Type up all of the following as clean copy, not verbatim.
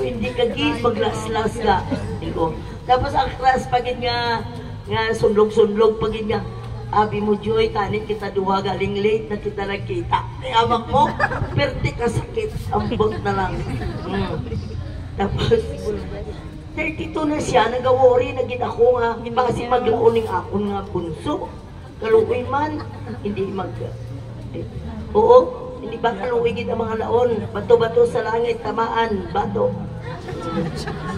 hindi ka gid maglaslas ka. Digo. Tapos ang crush pagid nga sundlog-sundlog pagid nga abi mo Joy, tanit kita duha galing late na kita nagkita. Ni amak mo, perte ka sakit. Ambot na lang. Tapos, 32 na siya, nag-worry, naging ako nga, kasi maglaoning ako nga bunso. Kaluoy man, hindi Oo, hindi ba kaluoy gid ang mga laon? Bato-bato sa langit, tamaan, bato.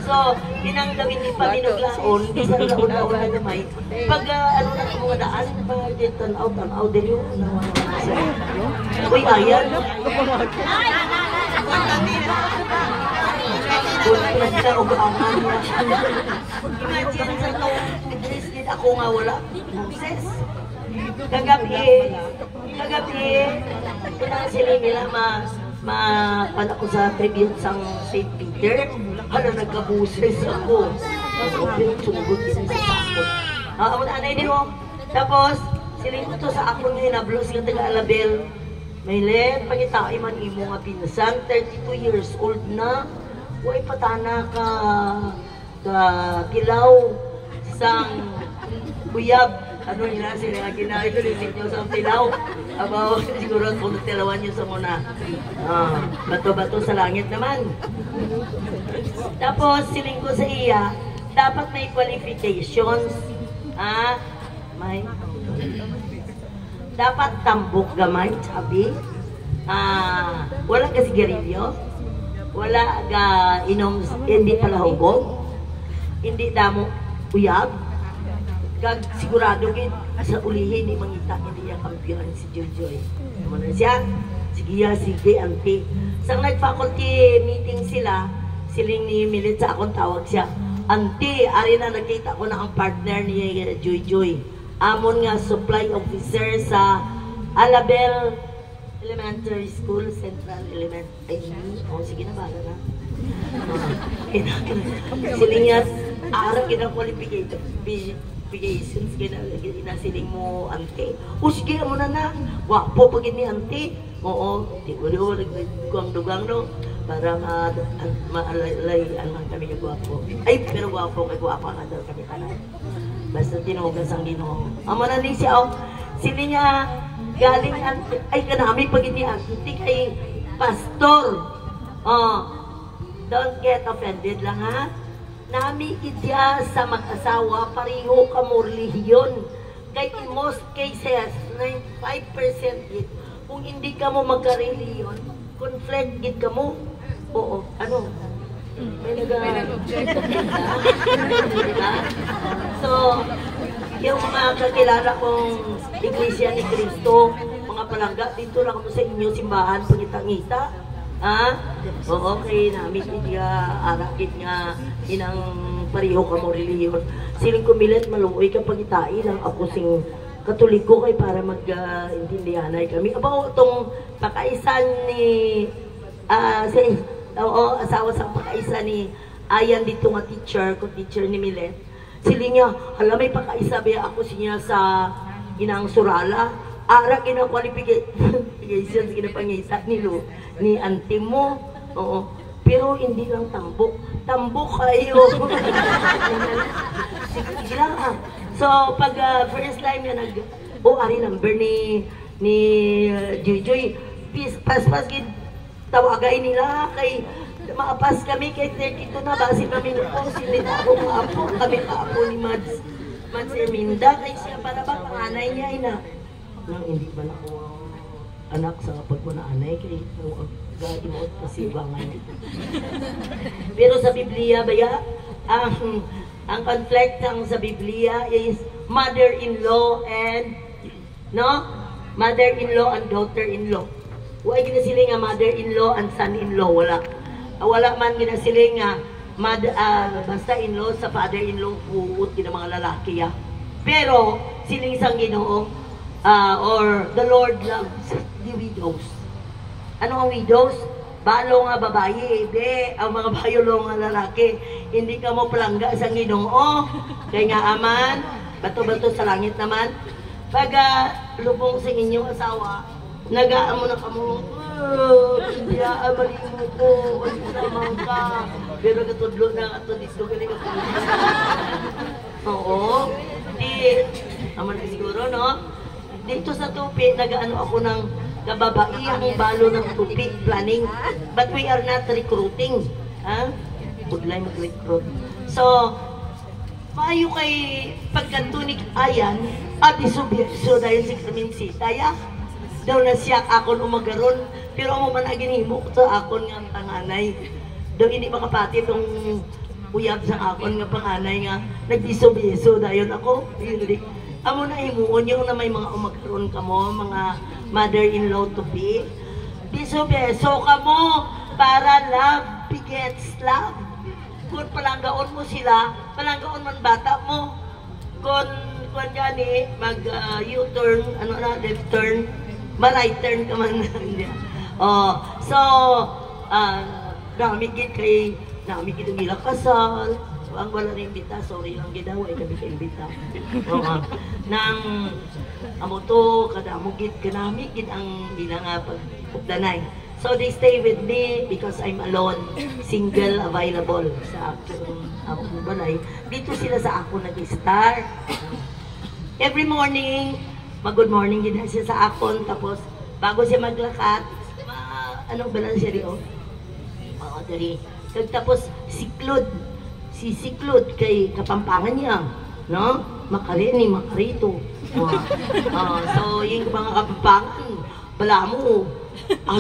So, pinanggawin ni Paminuglaon, isang laon-laon na gamay. Pag ano na ang mga daan, pag tanaw din yun. Uy, ayan. Imagine sa taong Idris din ako nga wala. Sis, kagabi, pinang sila nila pan ako sa tribute sang St. Peter. Hala, nagkabuses ako. Mas pinag-sunggot din sa sakot. Ang anay din mo. Tapos, siling ko to sa akong hinablos ng taga-Alabel. May le, pagitay man imo nga pinsan, 32 years old na. Huwag patana ka kilaw sang buyab. Ano nila sila ginawa ito din nyo sa pilaw. Aba, siguro kung tilawan nyo sa muna. Bato-bato sa langit naman. Tapos, siling ko sa iya, dapat may qualifications. Dapat tambok gamay, sabi. Wala ka sigarilyo. Wala ka inom, hindi pala hubog. Hindi damo uyab. Kag sigurado gid sa ulihin ni mangita hindi niya kampiyon si Jojoy. Ano na siya? Sige, auntie. Sang nag-faculty meeting sila, siling ni Milit sa akong tawag siya. Auntie, ari na nakita ko na ang partner ni Jojoy. Amon nga supply officer sa Alabel Elementary School, Central Elementary. Sige na, bala na. Siling niya, arang ginang qualifications, ginasiling mo, ante. Sige mo na. Wapo pag ni ante. Oo, di ko nagdugang-dugang no. Para maalayan man kami yung gwapo. Ay, pero gwapo kay gwapo nga daw kami tanan. Basta tinugas ang Ginoo. Amo na ni siya, sili niya galing ay kanami pag hindi kay pastor. Don't get offended lang ha. Nami idya sa mag-asawa pareho ka mo relihiyon. Kay in most cases, 95% gid kung hindi ka mo magka-relihiyon, conflict gid ka mo. Oo, ano? May So, yung mga kakilala kong Iglesia ni Cristo, mga palangga, dito lang ako sa inyo simbahan, pagitangita. Oo, kay namin niya, arakit nga, inang pariho ka mo reliyon. Siling kumilit, maluoy ka pagitai lang ako sing Katoliko kay para mag-intindihanay kami. Aba, itong pakaisan ni, asawa sa pakaisa ni Ayan dito nga teacher ni Milet. Sili niya, hala may pakaisa ba ako siya sa inang surala. Ara kinang qualifications kinapangisa ni auntie mo. Oo. Pero hindi lang tambok. Tambok kayo. Sige lang. So pag first time niya ari number ni Jojoy, pas gid tawagay nila kay maapas kami kay 32 na base kami nung sila na ako apo kami kaapo ni Mads Erminda kay siya para ba panganay niya ina nang hindi ba na ako anak sa pagmanaanay kay gagi mo kasi bangan. Pero sa Biblia baya ang conflict ng sa Biblia is mother-in-law and mother-in-law and daughter-in-law. Huwag ginasiling nga mother-in-law and son-in-law. Wala man ginasiling nga basta in-law sa father-in-law puot ng mga lalaki. Pero siling sang Ginoo or the Lord loves the widows. Ano ang widows? Balo nga babae, ang mga bayolo nga lalaki. Hindi ka mo palangga sa Ginoo. Kaya nga aman, bato-bato sa langit naman. Pag lubong sa inyong asawa, nagaan mo na kamo, hindi maling mo ko, wala naman ka. Pero katudlo na ato dito galing ako. Oo, di, naman siguro, no? Dito sa tupi, nagaano ako ng kababaihang balo ng tupi planning. But we are not recruiting. Ha? Budlay mag-recruit. So, maayo kay pagkantunig ayan, ati subyeso dahil si Carmen Sitaya. Daw na siya akon umagaron, pero mo man aginhimo ko sa akon nga panganay. Daw hindi makapati itong uyab sa akon nga panganay nga nagbiso-biso dayon ako. Hindi. Amo na himuon yung na may mga umagaron ka mo, mga mother-in-law to be. Biso-biso ka mo para love begets love. Kung palanggaon mo sila, palanggaon man bata mo. Kung gani, mag-U-turn, ano na, left turn, ma-right turn ka man. Oh, so, namigit kay, namigit ang ilang kasal. So, ang wala rin imbita, sorry lang gidaw, ay gabi ka imbita. Nang, amo to, kadamugit, kanamigit ang ilang pagdanay. So they stay with me because I'm alone, single, available sa akong balay. Dito sila sa ako nag-star. Every morning, mag-good morning din siya sa akon. Tapos, bago siya maglakat, anong balan siya rin? Oo, dali. Tapos, siklod. Si siklod kay kapampangan niya. No? Makarini, makarito. So, yung mga kapampangan, bala mo,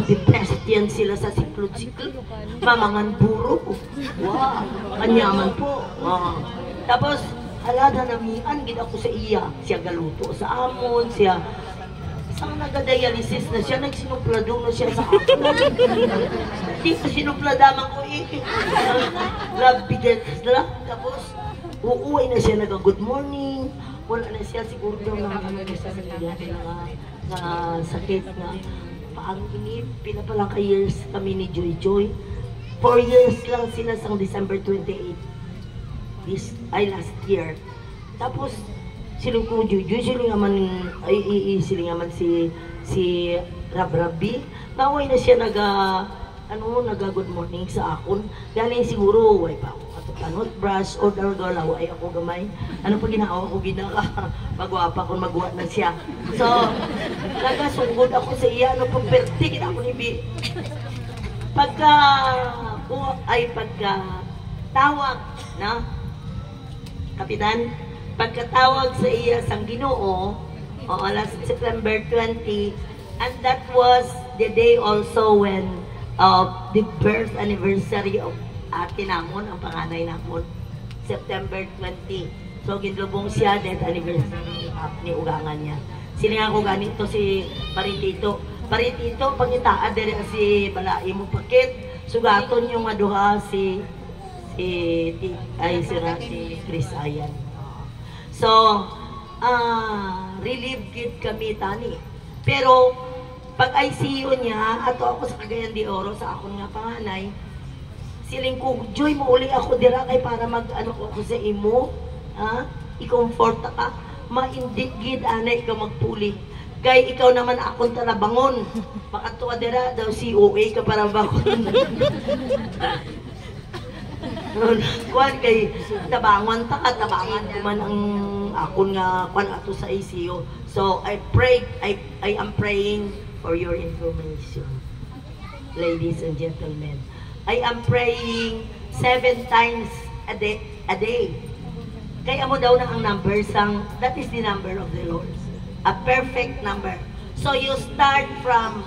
depressed yan sila sa siklod-siklod. Mamangan buro. Wow, kanyaman po. Tapos, halada namian, gid ako sa iya. Siya galuto sa amon, siya isang nagadialysis na siya, nagsinupladong na siya sa akin. Hindi ko sinupladaman ko love begets love. Tapos, uuwi na siya good morning. Wala na siya, siguro daw na sakit na paang inip. Pinapalang ka years kami ni Joy Joy. 4 years lang sila sa December 28. Last year. Tapos, silang ko Joy Joy, silang naman si Rabrabi. Naway na siya naga-good morning sa akon. Galing siguro, way pa ako katot brush, or galaw ay ako gamay. Ano pa ginawa ko magwapa kung magwa na siya. So, nagasugod ako sa iya, ano pang perti, kita ako ni pagkatawag, na? Kapitan, pagkatawag sa iya sang Ginoo, last September 20, and that was the day also when the birth anniversary of ate namon, ang panganay namon, September 20. So, ginlubong siya, death anniversary ni ugangan niya. Sila nga ko ganito si Paritito. Paritito, pangitaan din si Balai mo pakit. Sugaton yung maduha si Chris Ayan. So, relieve gid kami tani. Pero, pag ICU niya, ato ako sa Cagayan de Oro, sa akon nga panganay, siling ko, Joy, mauli ako dira kay para mag-ano ko sa imo, i-comfort ka, maindigid, anay ka magpuli. Kay ikaw naman akong talabangon, makatuwa dira daw si OA ka para bakon. Kuan kay tabangan ta ka, tabangan man ang akon nga kuan ato sa ICU. So I am praying for your information, ladies and gentlemen. I am praying 7 times a day. Kaya mo daw na ang number sang, that is the number of the Lord. A perfect number. So you start from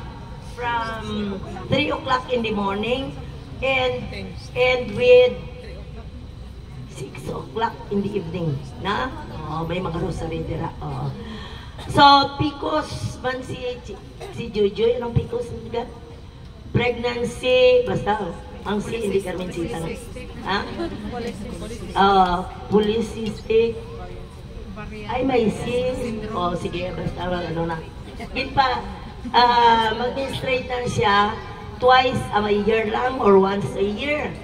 3 o'clock in the morning and with 6 o'clock in the evening. Na? May mga rosary dira. So, Picos man si Jojoy, anong Picos? Pregnancy, basta ang si hindi Carmen Sita na. Polycystic. Ay, may sis. Sige, basta ano na. Din pa, mag-straight na siya twice a year lang or once a year.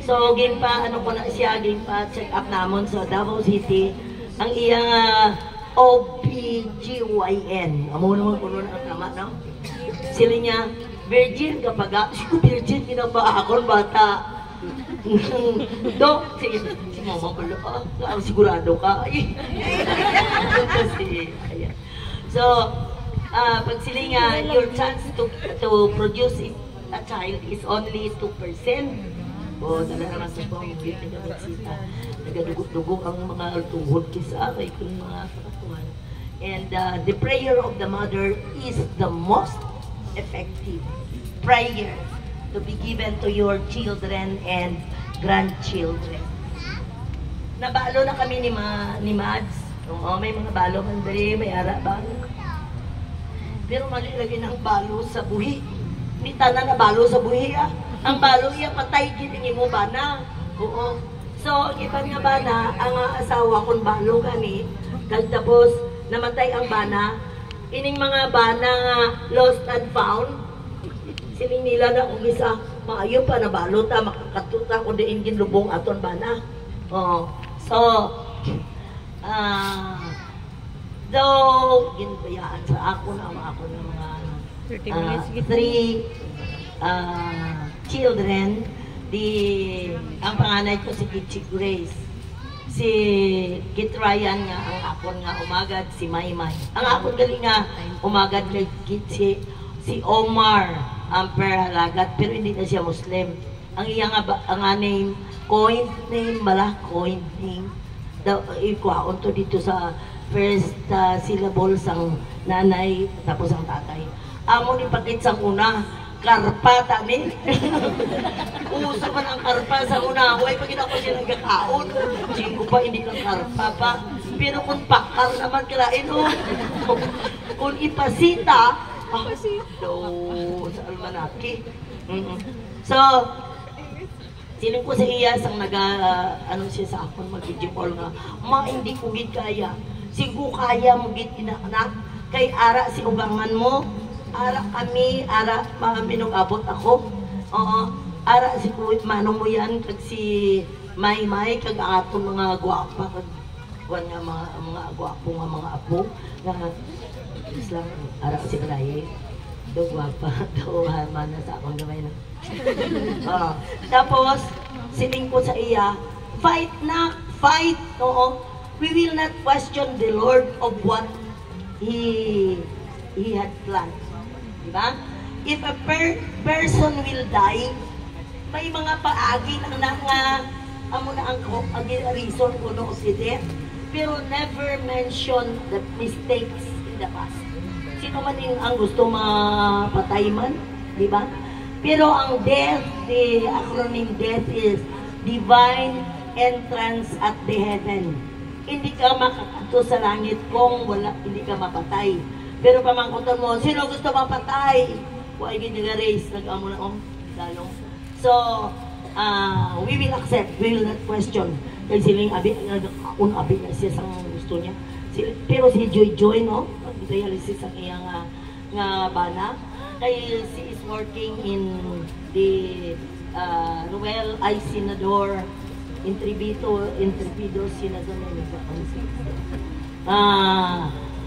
So, gin pa, ano ko na siya, gin pa, check up namon sa Davao City. Ang iyang OBGYN. Amo naman kuno na ang tama, no? sila niya, virgin kapag ako, virgin, ginaba akong bata. Dok, si mama pala, sigurado ka. Kasi, ayan. So, pag sila nga, your chance to produce a child is only 2%. O, dala naman sa pamilya, nagabitsita. Nagadugot-dugot ang mga tuhod kisa kay kung mga kakatuan. And the prayer of the mother is the most effective prayer to be given to your children and grandchildren. Nabalo na kami ni Mads. Oo, may mga balo man dali, may ara balo. Pero mali lagi ng balo sa buhi. Hindi tanan na balo sa buhi ah. Ang balo iya patay giningi mo bana. Oo. So, ang iba nga bana, ang asawa kong balo kami, tapos namatay ang bana, ining mga bana nga lost and found, sining nila na kung isa, maayo pa na balo ta, makakatuta kung di ingin lubong aton bana. Oo. So, though, ginbayaan sa ako ng mga 3 children, ang panganay ko si Kitchi Grace, si Kit Ryan nga, ang akon nga umagad, si Maymay. Ang akon galing nga umagad kay Kitchi, si Omar, ang perhalagat, pero hindi na siya Muslim. Ang iya nga, ang name, coined name, coined name. Ikuhaon to dito sa first syllable sang nanay, tapos ang tatay. Amo ni Pakit sang una, karpa tani. Uso man ang karpa sa una. Huwag pag ako siya nagkakaon. Chingo pa, hindi lang karpa pa. Pero kung pakar naman kalain o. Kung ipasita, sa almanaki. So, siling ko sa iya sang ano siya sa akon mag-video call nga, hindi ko gid kaya. Sigo kaya mo gid inaanak. Kay ara si ugangan mo. Ara kami, ara minong abot ako. Oo, ara si Kuwit Manong mo yan, kag si Maymay, kag atong mga gwapa, kag nga mga gwapo nga mga apo, nga lang, ara si Braye, do gwapa, do mana sa akong gamay na. Tapos, sining ko sa iya, fight na, fight, oo. We will not question the Lord of what He had planned. Diba? If a person will die, may mga paagi lang na nga amo na ang reason ko no si death, pero never mention the mistakes in the past. Sino man yung ang gusto mapatay man, di ba? Pero ang death, the acronym death is divine entrance at the heaven. Hindi ka makakato sa langit kung hindi ka mapatay. Pero pamangkutan mo, sino gusto mapatay? Huwag yung nag-raise, nag-amo na lalong. So, we will accept, we will not question. Kaya siling abi na siya sa gusto niya. Pero si Joy, no? Dialysis ang iyang nga bana. Kaya she is working in the Ruel I. Senador, Intrepido Senador,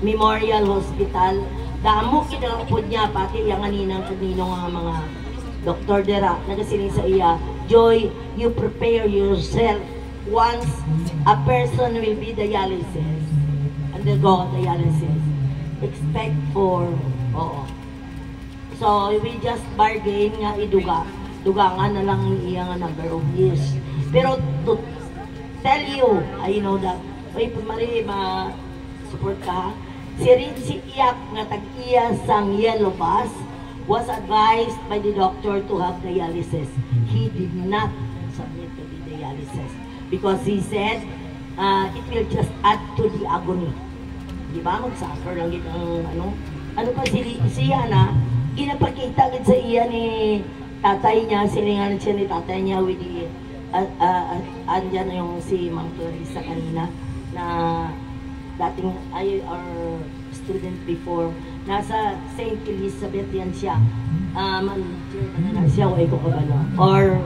Memorial Hospital. Damo kinakapod niya, pati yung aninang kanino nga mga doktor dera, nagasiling sa iya, Joy, you prepare yourself once a person will be dialysis, undergo dialysis. Expect for, oo. So, we just bargain nga dugangan na lang iya nga number of years. Pero to tell you, I know that, may pumari support ka, si Rinzi Iyak nga tag-iya sang yellow bus was advised by the doctor to have dialysis. He did not submit to the dialysis because he said it will just add to the agony. Di ba? Mag-suffer lang ang ano pa siya na ginapakita sa iya ni tatay niya, silingan siya ni tatay niya with the andyan yung si Mang Clarissa kanina na dating our student before, nasa St. Elizabeth yan siya. Manager na siya, way ko kabalo. Or,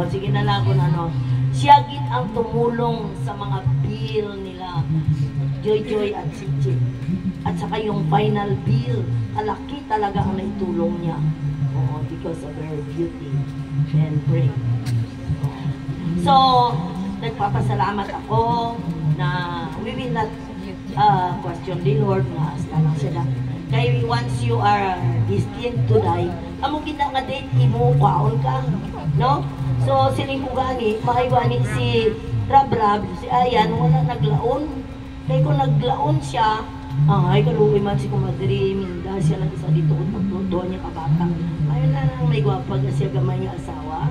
sige na lang kung ano. Siya gid ang tumulong sa mga bill nila, Joy at Chichi. At saka yung final bill, kalaki talaga ang naitulong niya. Oo, because of her beauty and brain. So, nagpapasalamat ako na we will not question the Lord nga hasta lang sila. Kaya once you are destined to die, amo gina nga date imo kwaon ka, no? So siling ko gani, makaiwani si Rab, si Ayan wala naglaon. Kaya kung naglaon siya, ay kaluwi man si Kumadri Minda, siya lang isa dito kung magtutuwa niya kabata. Ayun na lang may gwapa na siya gamay niya asawa.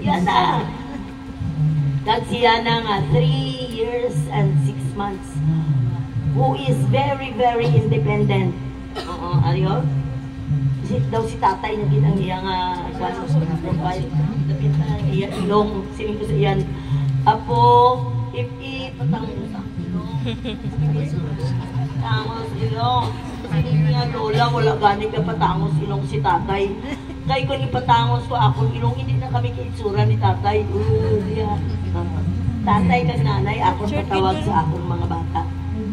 Yan na. That's Yana nga, 3 years and 6 months. Who is very, very independent. Ariyo? Daw si tatay na ginang iyang profile. Lapit na iya ilong. Siling ko sa iyan. Apo, if ipatangos ang ilong. Tangos ilong. Siling niya, lola, wala gani ka patangos ilong si tatay. Kaya kung ipatangos ko akong ilong, hindi na kami kaitsura ni tatay. Tatay kag nanay, akong patawag sa akong mga bata.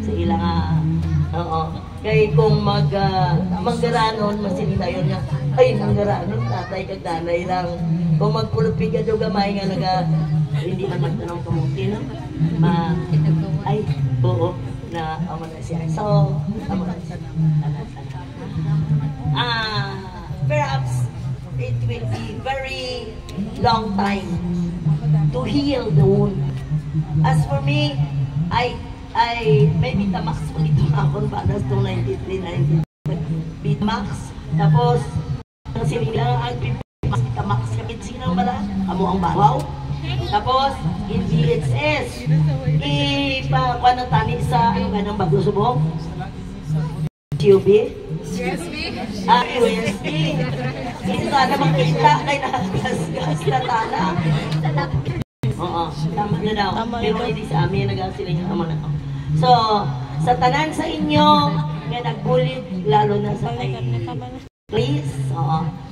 Sa ilang, oo. Kaya kung manggaranon, masinita yun nga, ay, manggaranon, tatay kag nanay lang. Kung magpulupig ka doon gamay nga hindi man magtanong kamutin, ay, oo, na amo na siya. So, amo na siya. Perhaps, it will be very long time to heal the wound. As for me, I maybe tamax ko ito akong panas to 93, 94. Bitmax. Tapos, ang siling lang ang pipimas, tamax kapit sinang bala. Amo ang bahaw. Tapos, in VHS, ipakuha ng tani sa, ano ba ng bago subong? CUB? USB? USB. Hindi sana makita kay nakagas-gas na tana. Oo, tama na daw. Pero hindi sa amin, nag-sila yung ama na to. So, sa tanan sa inyo, nga nagbulit, lalo na sa kay Please,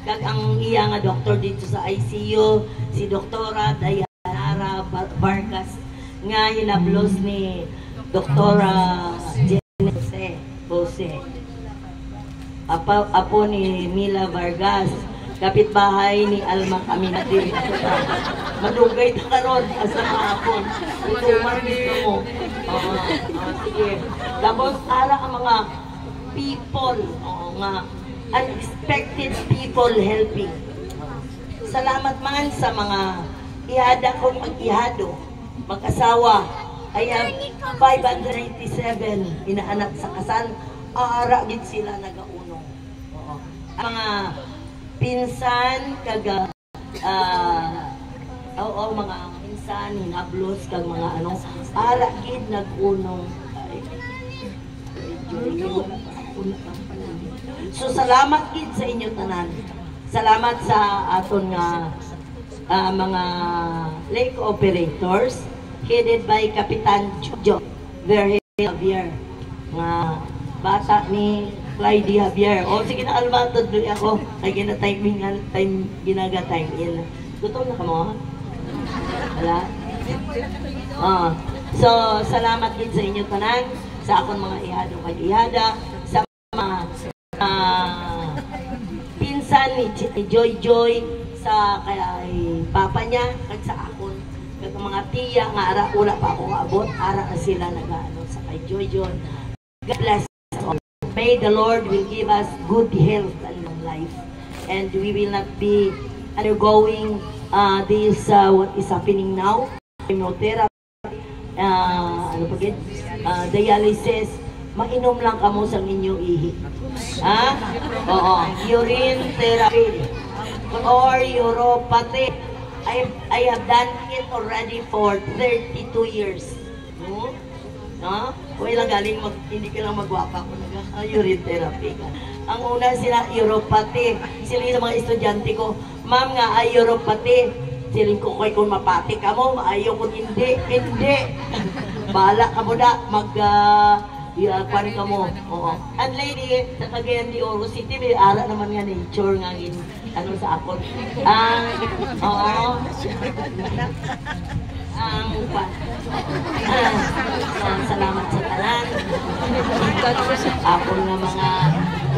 kag ang iya nga doktor dito sa ICU, si Doktora Dayanara Vargas, nga hinablos ni Doktora Jenny Bose. Apo ni Mila Vargas, kapitbahay ni Alma Caminati. Madugay na karon asa kahapon. Ituman dito mo. Sige. Tapos ara ang mga people, nga unexpected people helping. Salamat man sa mga ihada kong mag-ihado, mag-asawa. I have 597 inaanak sa kasal. Ara gid sila nagaunong. Mga pinsan kaga mga pinsan hinablos kag mga ano ara gid nagunong. So salamat gid sa inyo tanan. Salamat sa aton nga mga lake operators headed by Kapitan Jojo Verhe Javier, nga bata ni Clyde Javier. O sige na almatod doon ako. Ay ginaga-time in. Gutom na ka mo? Wala? So, salamat din sa inyo tanan, sa akong mga ihado kag ihada, sa mga pinsan ni Joy, sa kay papa niya, kag sa akon, kag mga tiya nga ara wala pa ako abot, ara na sila nagaano sa kay Joy. God bless. May the Lord will give us good health and long life, and we will not be undergoing this what is happening now, chemotherapy, dialysis. Mainom lang kamo sa inyong ihi. Oo, urine therapy or uropathy. I have done it already for 32 years. No? Kung ilang galing, hindi ka lang magwapa kung urine therapy ka. Ang una sila, uropathy. Sila sa mga estudyante ko, ma'am nga, uropathy. Siling ko kung mapati ka mo, ayaw ko hindi. Bahala ka mo na, kwan ka mo. Oo. And lady, sa Cagayan de Oro City, may ara naman nga nature nga ano sa akon. Ang, oo, ang, salamat sa tanan. Akon nga mga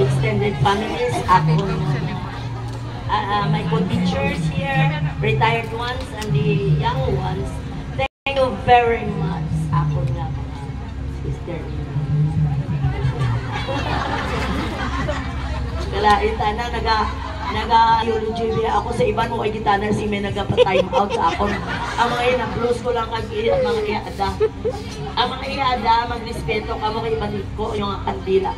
extended families, akon my co-teachers here, retired ones and the young ones. Thank you very much. Akon nga mga sister. Kalain na naga-eulogy ako sa iban mo kay gitana si may nagapa-time out sa akon. Ang mga ina-close ko lang kag mga iada. Ang mga iada, magrespeto ka mo kay iban ko yung kandila.